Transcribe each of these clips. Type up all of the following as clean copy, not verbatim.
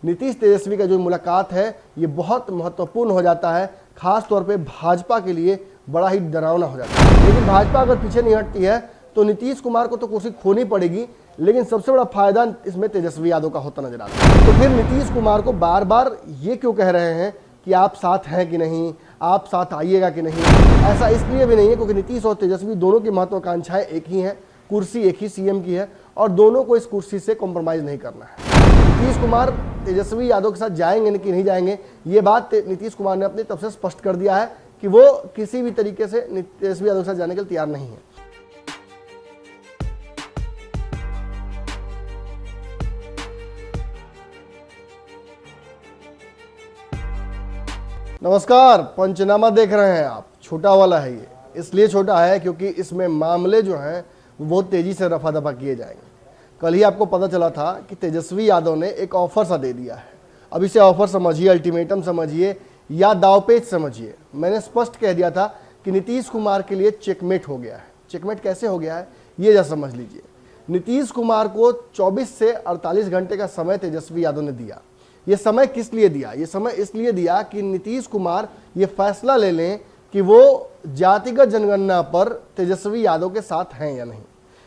नीतीश तेजस्वी का जो मुलाकात है ये बहुत महत्वपूर्ण हो जाता है, खास तौर पे भाजपा के लिए बड़ा ही डरावना हो जाता है। लेकिन भाजपा अगर पीछे नहीं हटती है तो नीतीश कुमार को तो कुर्सी खोनी पड़ेगी, लेकिन सबसे बड़ा फायदा इसमें तेजस्वी यादव का होता नजर आता है। तो फिर नीतीश कुमार को बार बार ये क्यों कह रहे हैं कि आप साथ हैं कि नहीं, आप साथ आइएगा कि नहीं? ऐसा इसलिए भी नहीं है क्योंकि नीतीश और तेजस्वी दोनों की महत्वाकांक्षाएं एक ही हैं, कुर्सी एक ही सीएम की है और दोनों को इस कुर्सी से कॉम्प्रोमाइज नहीं करना है। नीतीश कुमार तेजस्वी यादव के साथ जाएंगे कि नहीं जाएंगे, ये बात नीतीश कुमार ने अपनी तरफ से स्पष्ट कर दिया है कि वो किसी भी तरीके से तेजस्वी यादव के साथ जाने के लिए तैयार नहीं है। नमस्कार, पंचनामा देख रहे हैं आप। छोटा वाला है ये, इसलिए छोटा है क्योंकि इसमें मामले जो हैं वो बहुत तेजी से रफा दफा किए जाएंगे। कल ही आपको पता चला था कि तेजस्वी यादव ने एक ऑफर सा दे दिया है। अब इसे ऑफर समझिए, अल्टीमेटम समझिए या दावपेच समझिए। मैंने स्पष्ट कह दिया था कि नीतीश कुमार के लिए चेकमेट हो गया है। चेकमेट कैसे हो गया है ये जरा समझ लीजिए। नीतीश कुमार को 24 से 48 घंटे का समय तेजस्वी यादव ने दिया। ये समय किस लिए दिया? ये समय इसलिए दिया कि नीतीश कुमार ये फैसला ले लें कि वो जातिगत जनगणना पर तेजस्वी यादव के साथ हैं या नहीं।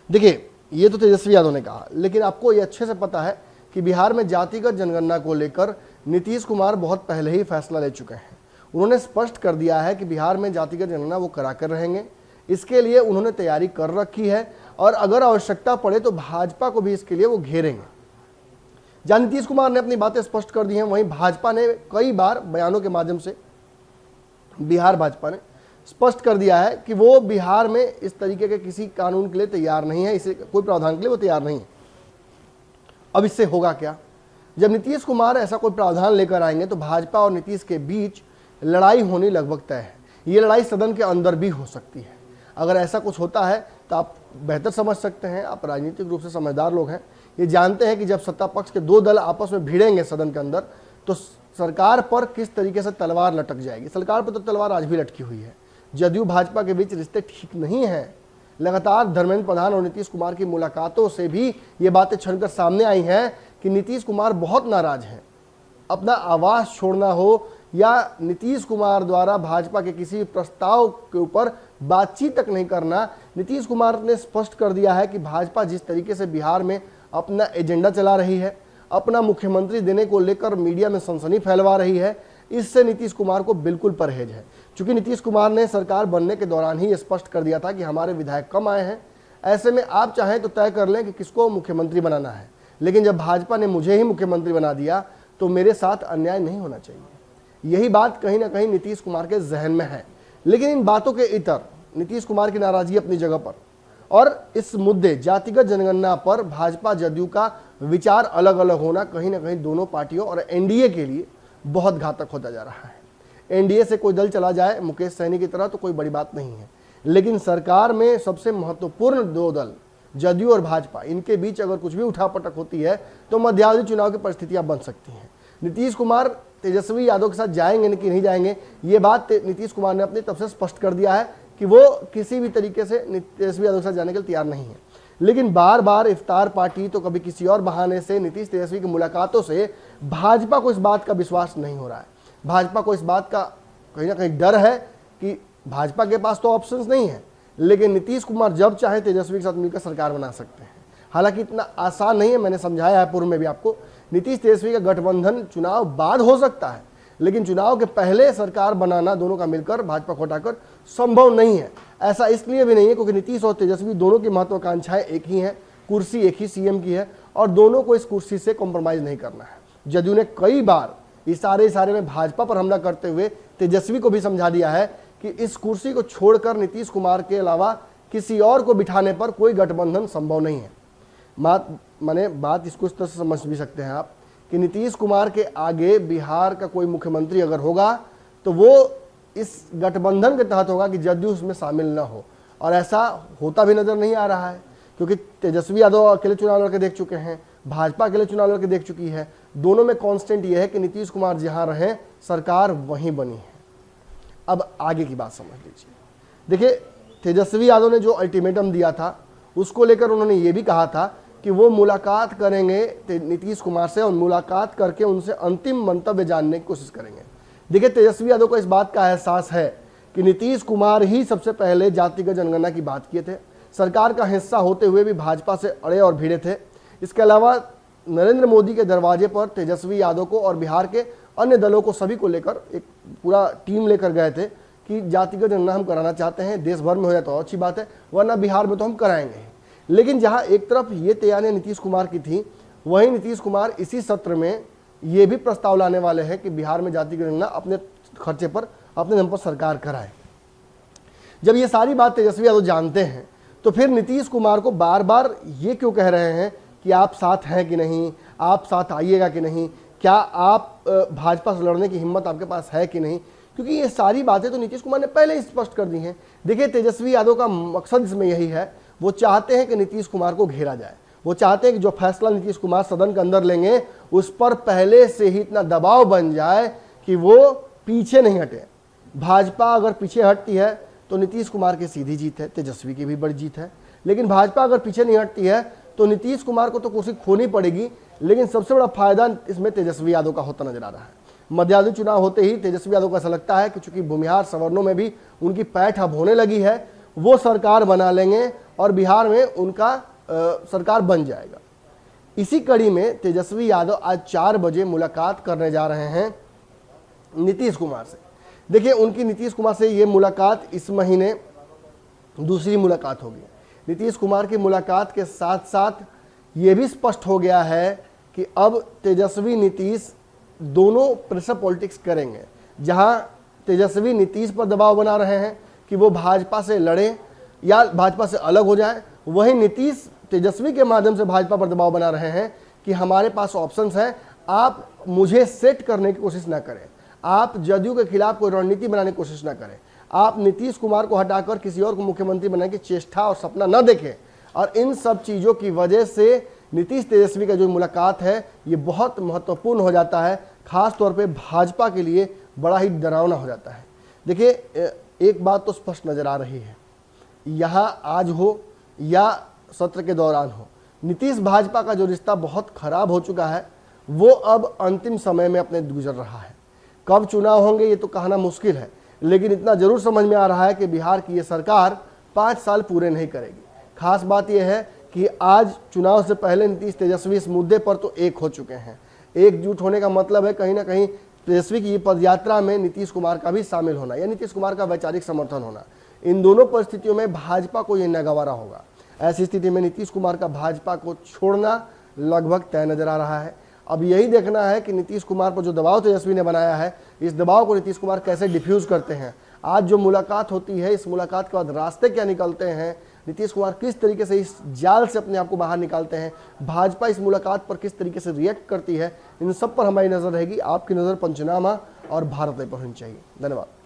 देखिए, ये तो तेजस्वी यादव ने कहा, लेकिन आपको ये अच्छे से पता है कि बिहार में जातिगत जनगणना को लेकर नीतीश कुमार बहुत पहले ही फैसला ले चुके हैं। उन्होंने स्पष्ट कर दिया है कि बिहार में जातिगत जनगणना वो करा कर रहेंगे। इसके लिए उन्होंने तैयारी कर रखी है और अगर आवश्यकता पड़े तो भाजपा को भी इसके लिए वो घेरेंगे। जहां नीतीश कुमार ने अपनी बातें स्पष्ट कर दी हैं, वहीं भाजपा ने कई बार बयानों के माध्यम से, बिहार भाजपा ने स्पष्ट कर दिया है कि वो बिहार में इस तरीके के किसी कानून के लिए तैयार नहीं है, इसे कोई प्रावधान के लिए वो तैयार नहीं है। अब इससे होगा क्या? जब नीतीश कुमार ऐसा कोई प्रावधान लेकर आएंगे तो भाजपा और नीतीश के बीच लड़ाई होनी लगभग तय है। ये लड़ाई सदन के अंदर भी हो सकती है। अगर ऐसा कुछ होता है तो आप बेहतर समझ सकते हैं, आप राजनीतिक रूप से समझदार लोग हैं, ये जानते हैं कि जब सत्ता पक्ष के दो दल आपस में भिड़ेंगे सदन के अंदर तो सरकार पर किस तरीके से तलवार लटक जाएगी। सरकार पर तो तलवार आज भी लटकी हुई है। जदयू भाजपा के बीच रिश्ते ठीक नहीं हैं। लगातार धर्मेंद्र प्रधान और नीतीश कुमार की मुलाकातों से भी ये बातें छनकर सामने आई हैं कि नीतीश कुमार बहुत नाराज हैं। अपना आवास छोड़ना हो या नीतीश कुमार द्वारा भाजपा के किसी प्रस्ताव के ऊपर बातचीत तक नहीं करना, नीतीश कुमार ने स्पष्ट कर दिया है कि भाजपा जिस तरीके से बिहार में अपना एजेंडा चला रही है, अपना मुख्यमंत्री देने को लेकर मीडिया में सनसनी फैलवा रही है, इससे नीतीश कुमार को बिल्कुल परहेज है। क्योंकि नीतीश कुमार ने सरकार बनने के दौरान ही स्पष्ट कर दिया था कि हमारे विधायक कम आए हैं, ऐसे में आप चाहें तो तय कर लें कि किसको मुख्यमंत्री बनाना है, लेकिन जब भाजपा ने मुझे ही मुख्यमंत्री बना दिया तो मेरे साथ अन्याय नहीं होना चाहिए। यही बात कहीं ना कहीं नीतीश कुमार के जहन में है। लेकिन इन बातों के इतर नीतीश कुमार की नाराजगी अपनी जगह पर और इस मुद्दे जातिगत जनगणना पर भाजपा जदयू का विचार अलग अलग होना कहीं ना कहीं दोनों पार्टियों और एनडीए के लिए बहुत घातक होता जा रहा है। एनडीए से कोई दल चला जाए मुकेश सहनी की तरह तो कोई बड़ी बात नहीं है, लेकिन सरकार में सबसे महत्वपूर्ण दो दल जदयू और भाजपा, इनके बीच अगर कुछ भी उठापटक होती है तो मध्यावधि चुनाव की परिस्थितियां बन सकती हैं। नीतीश कुमार तेजस्वी यादव के साथ जाएंगे कि नहीं जाएंगे, ये बात नीतीश कुमार ने अपनी तरफ से स्पष्ट कर दिया है कि वो किसी भी तरीके से तेजस्वी यादव के साथ जाने के लिए तैयार नहीं है। लेकिन बार बार इफ्तार पार्टी तो कभी किसी और बहाने से नीतीश तेजस्वी की मुलाकातों से भाजपा को इस बात का विश्वास नहीं हो रहा है। भाजपा को इस बात का कहीं ना कहीं डर है कि भाजपा के पास तो ऑप्शंस नहीं है, लेकिन नीतीश कुमार जब चाहे तेजस्वी के साथ मिलकर सरकार बना सकते हैं। हालांकि इतना आसान नहीं है, मैंने समझाया है पूर्व में भी आपको। नीतीश तेजस्वी का गठबंधन चुनाव बाद हो सकता है, लेकिन चुनाव के पहले सरकार बनाना दोनों का मिलकर भाजपा को हटाकर संभव नहीं है। ऐसा इसलिए भी नहीं है क्योंकि नीतीश और तेजस्वी दोनों की महत्वाकांक्षाएं एक ही हैं, कुर्सी एक ही सीएम की है और दोनों को इस कुर्सी से कॉम्प्रोमाइज नहीं करना है। जदयू ने कई बार इशारे में भाजपा पर हमला करते हुए तेजस्वी को भी समझा दिया है कि इस कुर्सी को छोड़कर नीतीश कुमार के अलावा किसी और को बिठाने पर कोई गठबंधन संभव नहीं है। बात इसको इस तरह से समझ भी सकते हैं आप कि नीतीश कुमार के आगे बिहार का कोई मुख्यमंत्री अगर होगा तो वो इस गठबंधन के तहत होगा कि जदयू उसमें शामिल न हो, और ऐसा होता भी नजर नहीं आ रहा है क्योंकि तेजस्वी यादव अकेले चुनाव लड़के देख चुके हैं, भाजपा अकेले चुनाव लड़के देख चुकी है। दोनों में कांस्टेंट यह है कि नीतीश कुमार जहां रहे सरकार वहीं बनी है। अब आगे की बात समझ लीजिए। देखिए, तेजस्वी यादव ने जो अल्टीमेटम दिया था उसको लेकर उन्होंने ये भी कहा था कि वो मुलाकात करेंगे नीतीश कुमार से और मुलाकात करके उनसे अंतिम मंतव्य जानने की कोशिश करेंगे। देखिए, तेजस्वी यादव को इस बात का एहसास है कि नीतीश कुमार ही सबसे पहले जातिगत जनगणना की बात किए थे, सरकार का हिस्सा होते हुए भी भाजपा से अड़े और भिड़े थे। इसके अलावा नरेंद्र मोदी के दरवाजे पर तेजस्वी यादव को और बिहार के अन्य दलों को सभी को लेकर एक पूरा टीम लेकर गए थे कि जातिगत जनगणना हम कराना चाहते हैं, देश भर में हो जाए तो अच्छी बात है, वरना बिहार में तो हम कराएंगे। लेकिन जहां एक तरफ ये तैयारियां नीतीश कुमार की थी, वहीं नीतीश कुमार इसी सत्र में ये भी प्रस्ताव लाने वाले हैं कि बिहार में जातिगत जनगणना अपने खर्चे पर, अपने दम पर सरकार कराए। जब ये सारी बात तेजस्वी यादव जानते हैं तो फिर नीतीश कुमार को बार बार ये क्यों कह रहे हैं कि आप साथ हैं कि नहीं, आप साथ आइएगा कि नहीं, क्या आप भाजपा से लड़ने की हिम्मत आपके पास है कि नहीं, क्योंकि ये सारी बातें तो नीतीश कुमार ने पहले ही स्पष्ट कर दी हैं। देखिए, तेजस्वी यादव का मकसद इसमें यही है, वो चाहते हैं कि नीतीश कुमार को घेरा जाए। वो चाहते हैं कि जो फैसला नीतीश कुमार सदन के अंदर लेंगे उस पर पहले से ही इतना दबाव बन जाए कि वो पीछे नहीं हटे। भाजपा अगर पीछे हटती है तो नीतीश कुमार की सीधी जीत है, तेजस्वी की भी बड़ी जीत है। लेकिन भाजपा अगर पीछे नहीं हटती है तो नीतीश कुमार को तो कुर्सी खोनी पड़ेगी, लेकिन सबसे बड़ा फायदा इसमें तेजस्वी यादव का होता नजर आ रहा है। मध्यावधि चुनाव होते ही तेजस्वी यादव को ऐसा लगता है कि चूंकि भूमिहार सवर्णों में भी उनकी पैठ अब होने लगी है, वो सरकार बना लेंगे और बिहार में उनका सरकार बन जाएगा। इसी कड़ी में तेजस्वी यादव आज 4 बजे मुलाकात करने जा रहे हैं नीतीश कुमार से। देखिए, उनकी नीतीश कुमार से ये मुलाकात इस महीने दूसरी मुलाकात होगी। नीतीश कुमार की मुलाकात के साथ साथ ये भी स्पष्ट हो गया है कि अब तेजस्वी नीतीश दोनों प्रेशर पॉलिटिक्स करेंगे। जहां तेजस्वी नीतीश पर दबाव बना रहे हैं कि वो भाजपा से लड़े या भाजपा से अलग हो जाए, वहीं नीतीश तेजस्वी के माध्यम से भाजपा पर दबाव बना रहे हैं कि हमारे पास ऑप्शंस हैं, आप मुझे सेट करने की कोशिश ना करें, आप जदयू के खिलाफ कोई रणनीति बनाने की कोशिश ना करें, आप नीतीश कुमार को हटाकर किसी और को मुख्यमंत्री बनाने की चेष्टा और सपना न देखें। और इन सब चीज़ों की वजह से नीतीश तेजस्वी का जो मुलाकात है ये बहुत महत्वपूर्ण हो जाता है, खास तौर पे भाजपा के लिए बड़ा ही डरावना हो जाता है। देखिए, एक बात तो स्पष्ट नजर आ रही है, यहाँ आज हो या सत्र के दौरान हो, नीतीश भाजपा का जो रिश्ता बहुत खराब हो चुका है वो अब अंतिम समय में अपने गुजर रहा है। कब चुनाव होंगे ये तो कहना मुश्किल है, लेकिन इतना जरूर समझ में आ रहा है कि बिहार की ये सरकार 5 साल पूरे नहीं करेगी। खास बात यह है कि आज चुनाव से पहले नीतीश तेजस्वी इस मुद्दे पर तो एक हो चुके हैं। एकजुट होने का मतलब है कहीं ना कहीं तेजस्वी की पदयात्रा में नीतीश कुमार का भी शामिल होना या नीतीश कुमार का वैचारिक समर्थन होना। इन दोनों परिस्थितियों में भाजपा को यह नागवारा होगा। ऐसी स्थिति में नीतीश कुमार का भाजपा को छोड़ना लगभग तय नजर आ रहा है। अब यही देखना है कि नीतीश कुमार पर जो दबाव तेजस्वी ने बनाया है, इस दबाव को नीतीश कुमार कैसे डिफ्यूज करते हैं। आज जो मुलाकात होती है, इस मुलाकात के बाद रास्ते क्या निकलते हैं, नीतीश कुमार किस तरीके से इस जाल से अपने आप को बाहर निकालते हैं, भाजपा इस मुलाकात पर किस तरीके से रिएक्ट करती है, इन सब पर हमारी नजर रहेगी। आपकी नजर पंचनामा और भारत पर होनी चाहिए। धन्यवाद।